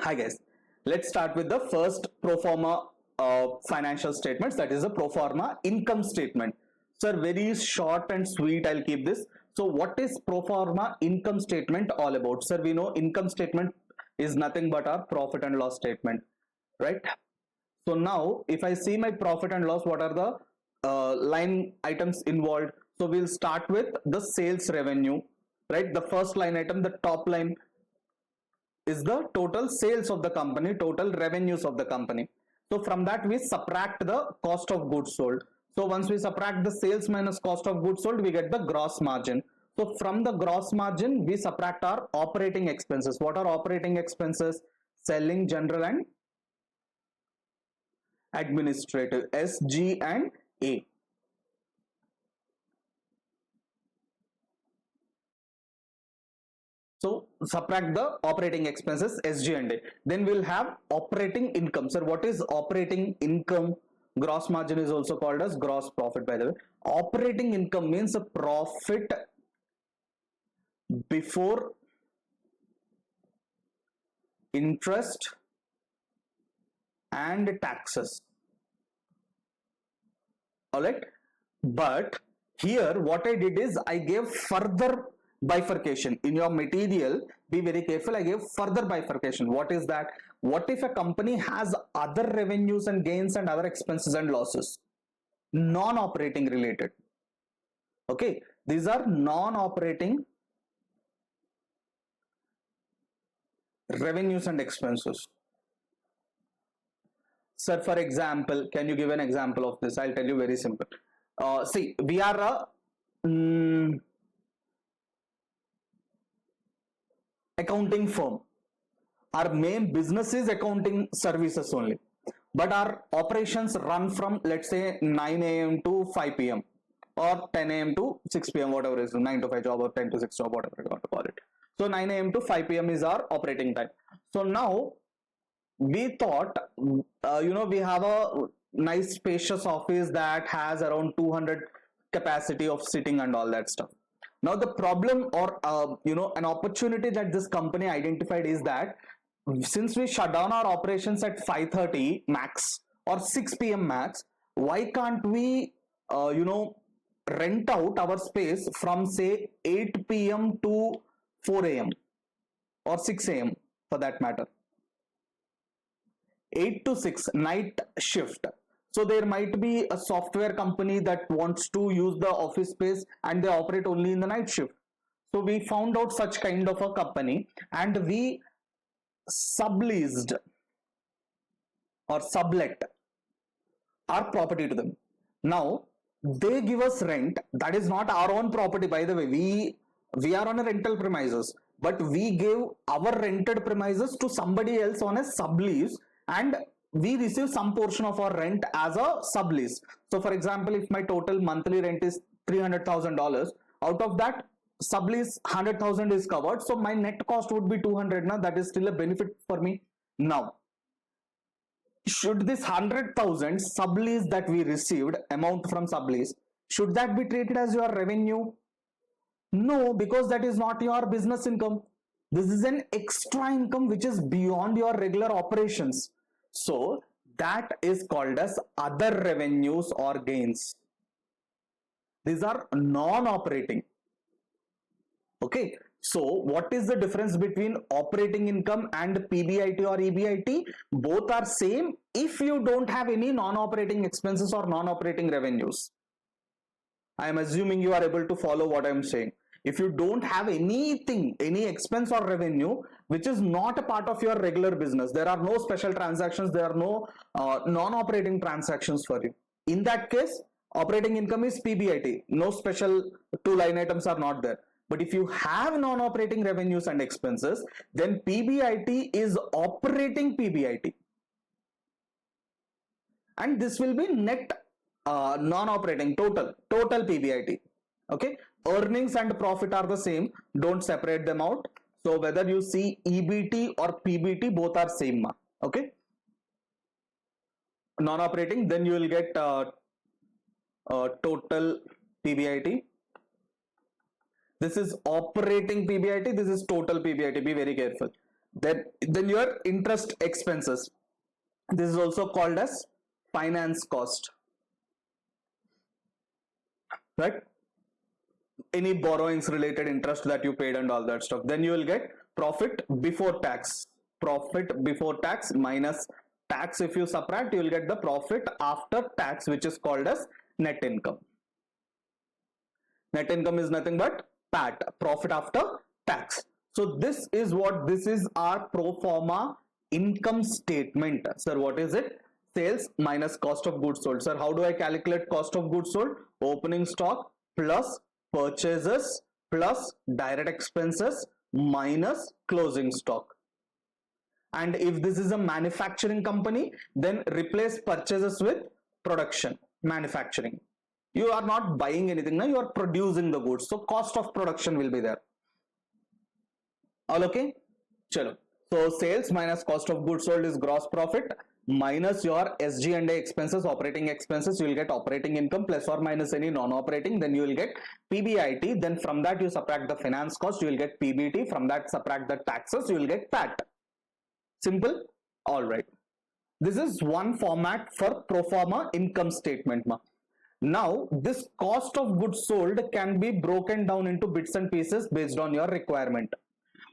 Hi guys, let's start with the first pro forma financial statements, that is the pro forma income statement. Sir, very short and sweet, I'll keep this. So what is pro forma income statement all about? Sir, we know income statement is nothing but our profit and loss statement, right? So now if I see my profit and loss, what are the line items involved? So we'll start with the sales revenue, right? The first line item, the top line, is the total sales of the company, total revenues of the company. So from that we subtract the cost of goods sold. So once we subtract the sales minus cost of goods sold, we get the gross margin. So from the gross margin we subtract our operating expenses. What are operating expenses? Selling, general and administrative, SG and A. So subtract the operating expenses, SG and A. Then we'll have operating income. Sir, what is operating income? Gross margin is also called as gross profit, by the way. Operating income means a profit before interest and taxes. Alright, but here what I did is I gave further bifurcation in your material. Be very careful, I gave further bifurcation. What is that? What if a company has other revenues and gains and other expenses and losses, non-operating related? Okay, these are non-operating revenues and expenses. Sir, for example, can you give an example of this? I'll tell you very simple. See, we are a accounting firm. Our main business is accounting services only, but our operations run from, let's say, 9 a.m. to 5 p.m. or 10 a.m. to 6 p.m. whatever is 9 to 5 job or 10 to 6 job, whatever you want to call it. So 9 a.m. to 5 p.m. is our operating time. So now we thought, we have a nice spacious office that has around 200 capacity of sitting and all that stuff. Now the problem, or an opportunity that this company identified is that since we shut down our operations at 5:30 max or 6 p.m. max, why can't we rent out our space from say 8 p.m. to 4 a.m. or 6 a.m. for that matter? 8 to 6 night shift. So there might be a software company that wants to use the office space and they operate only in the night shift. So we found out such kind of a company and we subleased or sublet our property to them. Now they give us rent. That is not our own property, by the way. We are on a rental premises, but we gave our rented premises to somebody else on a sublease, and we receive some portion of our rent as a sublease. So for example, if my total monthly rent is $300,000, out of that sublease 100,000 is covered, so my net cost would be 200. Now that is still a benefit for me. Now should this 100,000 sublease that we received, amount from sublease, should that be treated as your revenue? No, because that is not your business income. This is an extra income which is beyond your regular operations. So that is called as other revenues or gains. These are non-operating. Okay, so what is the difference between operating income and PBIT or EBIT? Both are same if you don't have any non-operating expenses or non-operating revenues. I am assuming you are able to follow what I am saying. If you don't have anything, any expense or revenue which is not a part of your regular business, there are no special transactions, there are no non-operating transactions for you. In that case, operating income is PBIT. No special two line items are not there. But if you have non-operating revenues and expenses, then PBIT is operating PBIT. And this will be net non-operating total PBIT. Okay, earnings and profit are the same, don't separate them out. So whether you see EBT or PBT, both are same. Okay, non-operating, then you will get total PBIT. This is operating PBIT, this is total PBIT. Be very careful. Then your interest expenses. This is also called as finance cost, right? Any borrowings related interest that you paid and all that stuff. Then you will get profit before tax. Profit before tax minus tax. If you subtract, you will get the profit after tax, which is called as net income. Net income is nothing but PAT, profit after tax. So this is our pro forma income statement. Sir, what is it? Sales minus cost of goods sold. Sir, how do I calculate cost of goods sold? Opening stock plus purchases plus direct expenses minus closing stock. And if this is a manufacturing company, then replace purchases with production, manufacturing. You are not buying anything now, you are producing the goods, so cost of production will be there. All okay? Chalo. So sales minus cost of goods sold is gross profit minus your SG&A expenses, operating expenses. You will get operating income plus or minus any non-operating. Then you will get PBIT. Then from that you subtract the finance cost. You will get PBT. From that subtract the taxes. You will get PAT. Simple. All right. This is one format for pro forma income statement. Now this cost of goods sold can be broken down into bits and pieces based on your requirement.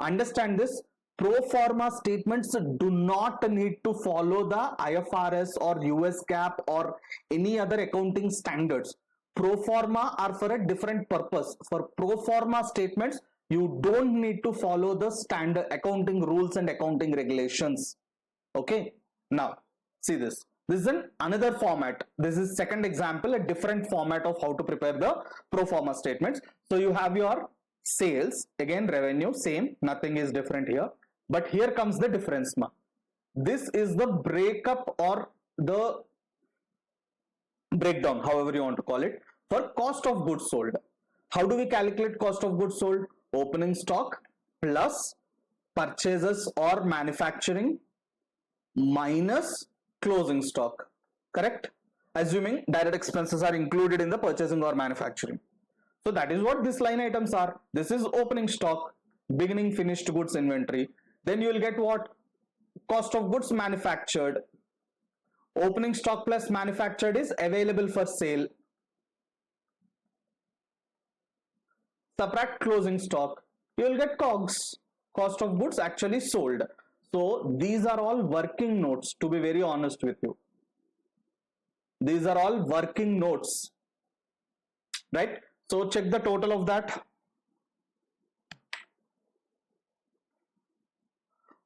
Understand this. Pro forma statements do not need to follow the IFRS or US GAAP or any other accounting standards. Pro forma are for a different purpose. For pro forma statements, you don't need to follow the standard accounting rules and accounting regulations. Okay. Now see this. This is another format. This is second example, a different format of how to prepare the pro forma statements. So you have your sales, again revenue, same, nothing is different here. But here comes the difference. This is the breakup or the breakdown, however you want to call it, for cost of goods sold. How do we calculate cost of goods sold? Opening stock plus purchases or manufacturing minus closing stock. Correct? Assuming direct expenses are included in the purchasing or manufacturing. So that is what these line items are. This is opening stock, beginning finished goods inventory. Then you will get what? Cost of goods manufactured. Opening stock plus manufactured is available for sale. Subtract closing stock. You will get COGS, cost of goods actually sold. So these are all working notes, to be very honest with you. These are all working notes, right? So check the total of that.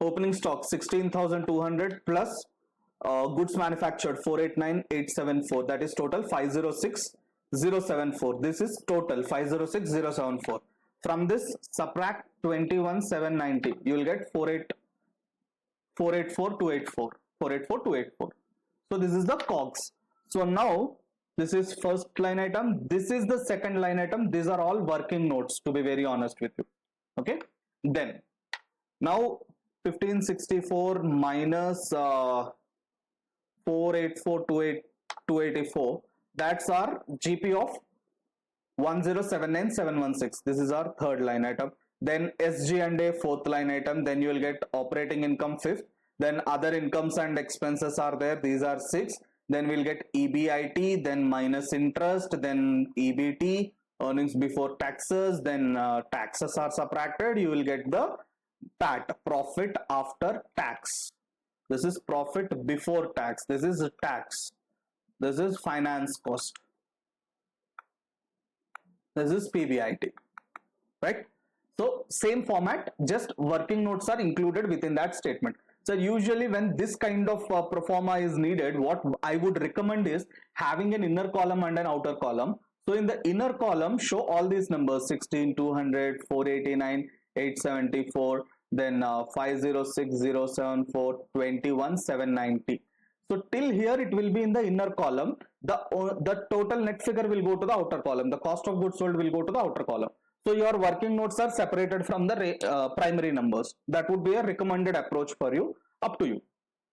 Opening stock 16,200 plus goods manufactured 489,874. That is total 506,074. This is total 506,074. From this subtract 21,790. You will get 484,284. 484,284. So this is the COGS. So now this is first line item. This is the second line item. These are all working notes, to be very honest with you. Okay. Then now 1564 minus 484,284. That's our GP of 1079716. This is our third line item. Then SG&A fourth line item. Then you will get operating income fifth. Then other incomes and expenses are there. These are 6. Then we'll get EBIT, then minus interest, then EBT, earnings before taxes, then taxes are subtracted. You will get the PAT, profit after tax. This is profit before tax. This is tax. This is finance cost. This is PBIT, right? So same format, just working notes are included within that statement. So usually when this kind of pro forma is needed, what I would recommend is having an inner column and an outer column. So in the inner column, show all these numbers 16,200, 489, 874, then 506,074, 21,790. So till here it will be in the inner column. The total net figure will go to the outer column. The cost of goods sold will go to the outer column. So your working notes are separated from the primary numbers. That would be a recommended approach for you, up to you.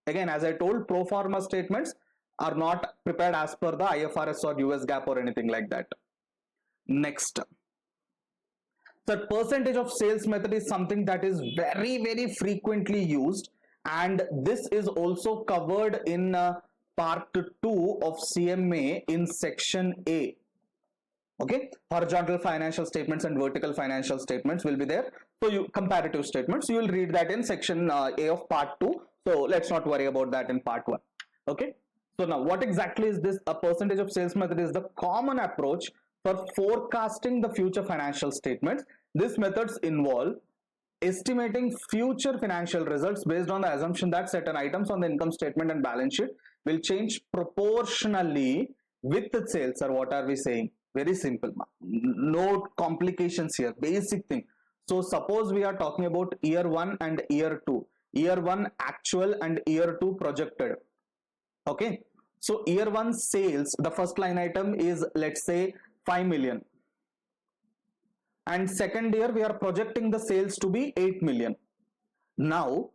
Again, as I told, pro forma statements are not prepared as per the IFRS or US GAAP or anything like that. Next. So percentage of sales method is something that is very frequently used, and this is also covered in part 2 of CMA in section A. Okay, horizontal financial statements and vertical financial statements will be there. So you comparative statements, you will read that in section A of part 2. So let's not worry about that in part 1. Okay, so now what exactly is this? A percentage of sales method is the common approach for forecasting the future financial statements. These methods involve estimating future financial results based on the assumption that certain items on the income statement and balance sheet will change proportionally with the sales. Or what are we saying? Very simple, no complications here, basic thing. So suppose we are talking about year 1 and year 2, year 1 actual and year 2 projected. Okay, so year 1 sales, the first line item is, let's say, 5 million, and second year we are projecting the sales to be 8 million. Now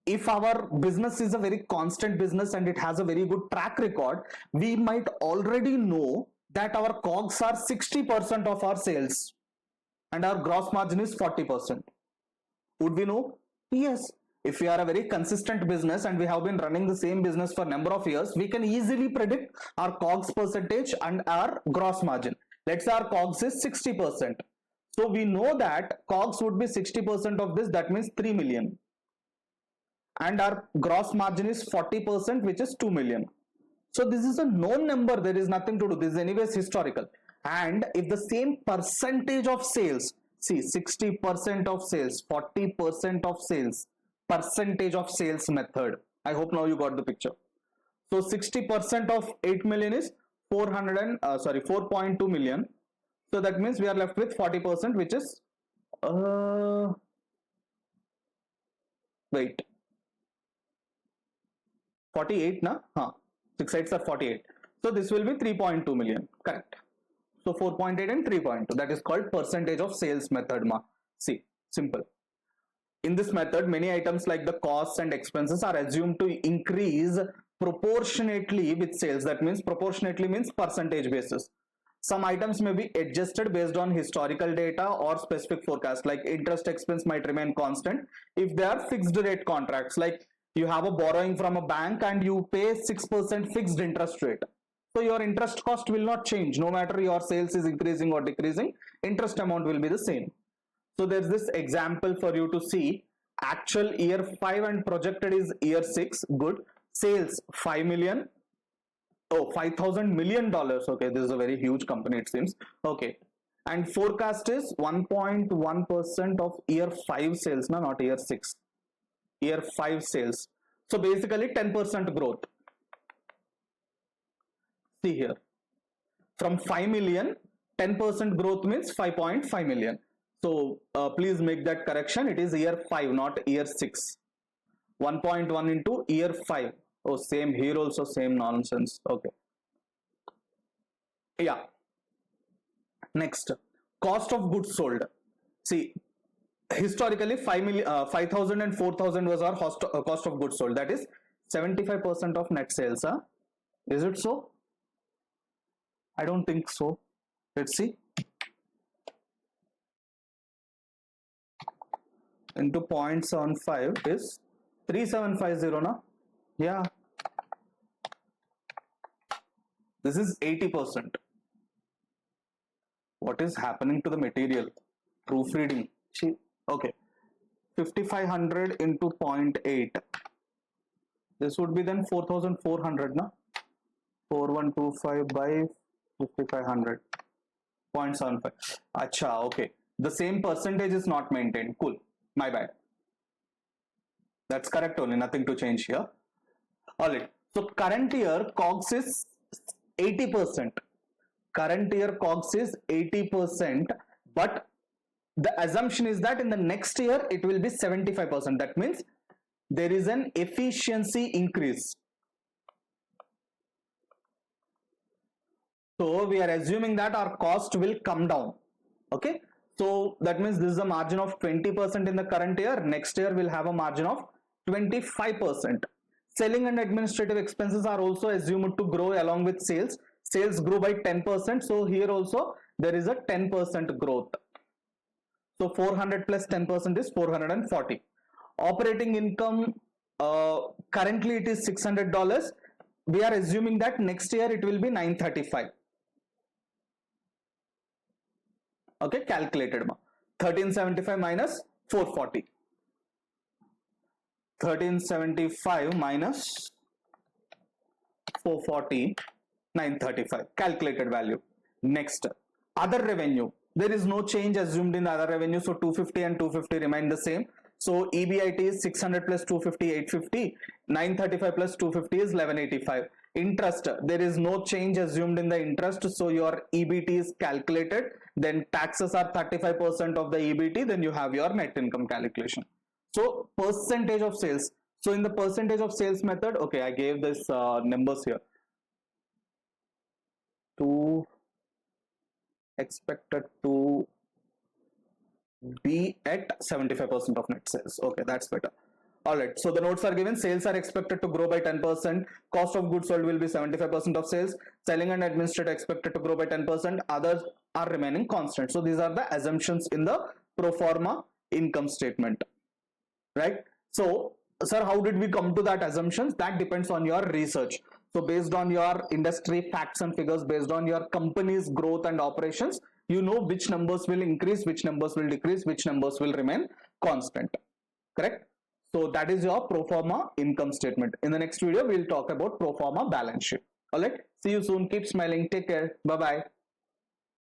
if our business is a very constant business and it has a very good track record, we might already know that our COGS are 60% of our sales and our gross margin is 40%. Would we know? Yes. If we are a very consistent business and we have been running the same business for a number of years, we can easily predict our COGS percentage and our gross margin. Let's say our COGS is 60%. So we know that COGS would be 60% of this, that means 3 million. And our gross margin is 40%, which is 2 million. So this is a known number, there is nothing to do, this is anyways historical. And if the same percentage of sales, see 60% of sales, 40% of sales, percentage of sales method, I hope now you got the picture. So 60% of 8 million is 4.2 million. So that means we are left with 40%, which is wait, 48 na? 6 sides are 48. So this will be 3.2 million, correct. So 4.8 and 3.2, that is called percentage of sales method. See, simple. In this method, many items like the costs and expenses are assumed to increase proportionately with sales. That means proportionately means percentage basis. Some items may be adjusted based on historical data or specific forecast, like interest expense might remain constant if they are fixed rate contracts, like you have a borrowing from a bank and you pay 6% fixed interest rate. So your interest cost will not change no matter your sales is increasing or decreasing, interest amount will be the same. So there's this example for you to see. Actual year 5 and projected is year 6. Good. Sales 5 million. Oh, $5,000 million. Okay, this is a very huge company, it seems. Okay, and forecast is 1.1% of year 5 sales, no, not year 6, year 5 sales. So basically 10% growth. See here, from 5 million, 10% growth means 5.5 million. So please make that correction. It is year 5, not year 6. 1.1 into year 5. Oh, same here also, same nonsense. Okay. Yeah. Next, cost of goods sold. See, historically 5,000 and 4,000 was our cost of goods sold. That is 75% of net sales. Is it so? I don't think so. Let's see. Into 0.75 is 3750 na? Yeah. This is 80%. What is happening to the material? Proofreading. Okay. 5500 into 0.8. This would be then 4400 na? 4125 by 5500. 0.75. Acha, okay. The same percentage is not maintained. Cool. My bad. That's correct only. Nothing to change here. Alright. So current year COGS is 80%. Current year COGS is 80%. But the assumption is that in the next year it will be 75%. That means there is an efficiency increase. So we are assuming that our cost will come down. Okay. So that means this is a margin of 20% in the current year. Next year we'll have a margin of 25%. Selling and administrative expenses are also assumed to grow along with sales. Sales grew by 10%. So here also there is a 10% growth. So 400 plus 10% is 440. Operating income, currently it is $600. We are assuming that next year it will be 935. Okay, calculated. 1375 minus 440. 1375 minus 440, 935. Calculated value. Next, other revenue. There is no change assumed in the other revenue. So 250 and 250 remain the same. So EBIT is 600 plus 250, 850. 935 plus 250 is 1185. Interest, there is no change assumed in the interest. So your EBT is calculated. Then taxes are 35% of the EBT. Then you have your net income calculation. So percentage of sales. So in the percentage of sales method, okay, I gave this numbers here. To expected to be at 75% of net sales. Okay, that's better. All right, so the notes are given. Sales are expected to grow by 10%. Cost of goods sold will be 75% of sales. Selling and administrative expected to grow by 10%. Others are remaining constant. So these are the assumptions in the pro forma income statement, right? So, sir, how did we come to that assumptions? That depends on your research. So based on your industry facts and figures, based on your company's growth and operations, you know which numbers will increase, which numbers will decrease, which numbers will remain constant. Correct? So that is your pro forma income statement. In the next video, we'll talk about pro forma balance sheet. All right. See you soon. Keep smiling. Take care. Bye-bye.